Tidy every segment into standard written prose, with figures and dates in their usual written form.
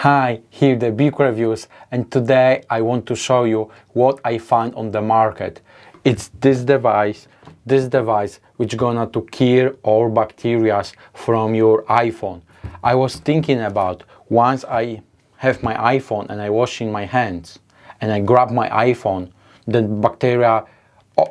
Hi, here the big reviews, and today I want to show you what I find on the market. It's this device which gonna to kill all bacteria from your iPhone. I was thinking about once I have my iPhone and I washing my hands and I grab my iPhone, the bacteria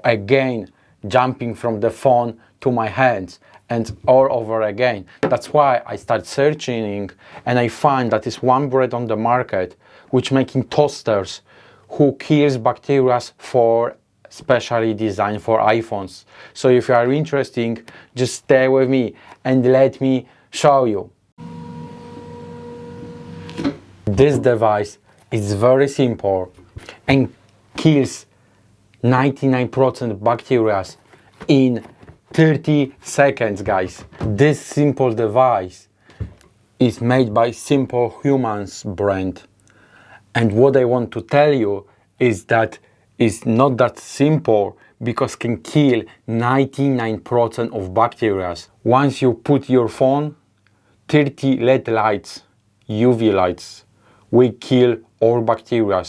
again jumping from the phone to my hands and all over again. That's why I start searching and I find that is one brand on the market which making toasters who kills bacteria for specially designed for iPhones. So if you are interested, just stay with me and let me show you. This device is very simple and kills 99% bacteria in 30 seconds, guys. This simple device is made by Simplehuman brand, and what I want to tell you is that it's not that simple because can kill 99% of bacteria. Once you put your phone, 30 LED lights, UV lights, will kill all bacteria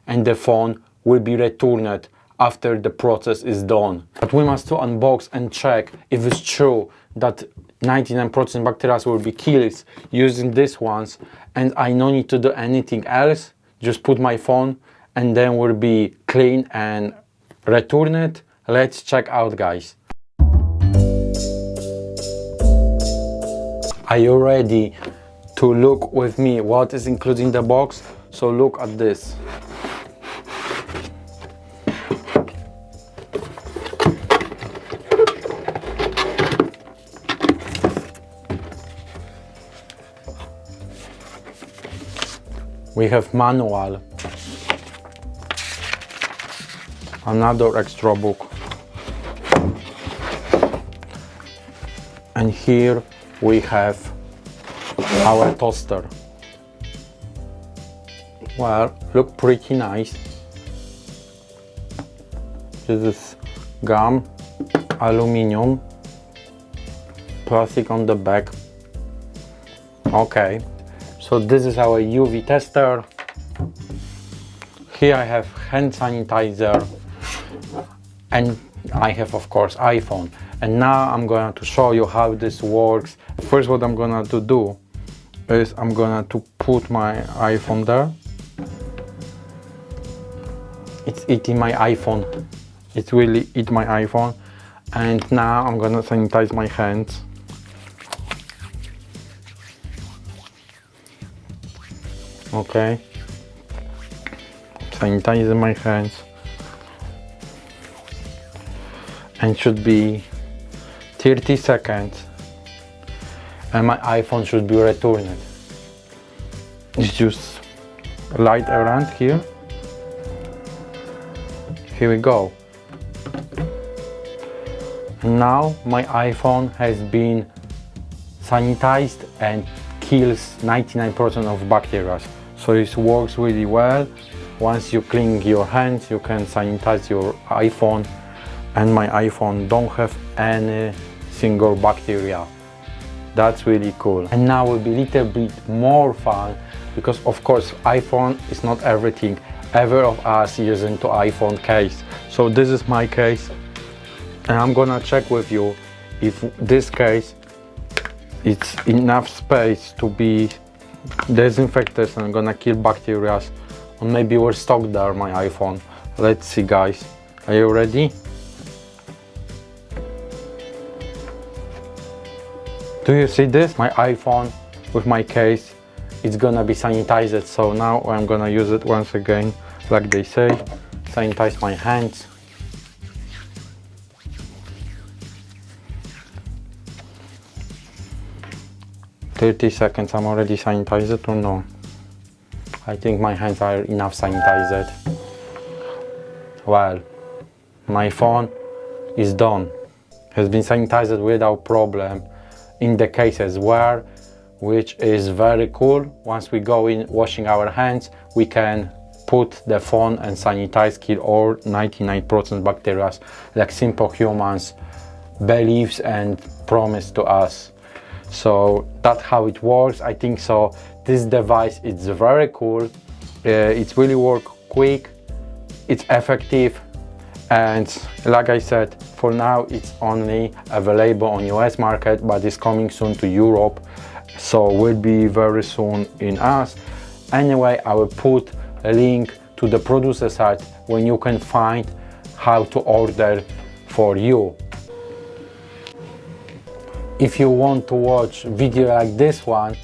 and the phone will be returned after the process is done. But we must unbox and check if it's true that 99% bacteria will be killed using these ones, and I no need to do anything else, just put my phone and then will be clean and returned. Let's check out, guys. Are you ready to look with me what is included in the box? So look at this. We have manual, another extra book, and here we have our toaster. Well, look pretty nice. This is gum, aluminium, plastic on the back. Okay. So this is our UV tester. Here I have hand sanitizer, and I have of course iPhone. And now I'm going to show you how this works. First, what I'm going to do is I'm going to put my iPhone there. It's eating my iPhone. It really eat my iPhone. And now I'm going to sanitize my hands. Okay, sanitize my hands, and should be 30 seconds and my iPhone should be returned. It's just light around here. Here we go. Now my iPhone has been sanitized and kills 99% of bacteria. So it works really well. Once you clean your hands, you can sanitize your iPhone, and my iPhone don't have any single bacteria. That's really cool. And now will be a little bit more fun because of course iPhone is not everything. Every of us using the iPhone case. So this is my case, and I'm gonna check with you if this case it's enough space to be disinfected and gonna kill bacteria, or maybe we're stuck there my iPhone. Let's see, guys. Are you ready? Do you see this? My iPhone with my case, it's gonna be sanitized. So now I'm gonna use it once again, like they say, sanitize my hands. "30 seconds, I'm already sanitized or no?" I think my hands are enough sanitized. Well, my phone is done. Has been sanitized without problem in the case as well, which is very cool. Once we go in washing our hands, we can put the phone and sanitize, kill all 99% bacteria like Simplehuman believes and promise to us. So that's how it works. I think so. This device is very cool. It's really work quick, it's effective, and like I said, for now it's only available on US market, but it's coming soon to Europe, so will be very soon in us. Anyway, I will put a link to the producer site when you can find how to order for you. If you want to watch video like this one,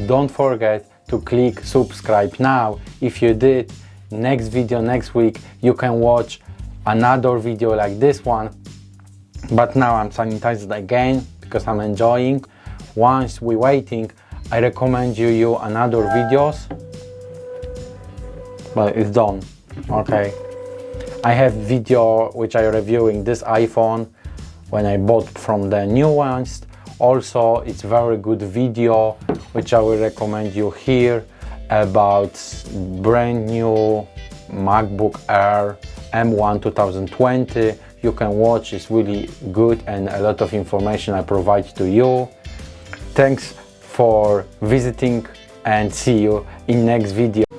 don't forget to click subscribe now. If you did, next video next week you can watch another video like this one, but now I'm sanitized again because I'm enjoying. Once we're waiting, I recommend you another videos, but it's done. Okay, I have video which I reviewing this iPhone when I bought from the new ones. Also, it's very good video which I will recommend you here about brand new MacBook Air M1 2020. You can watch, it's really good and a lot of information I provide to you. Thanks for visiting and see you in next video.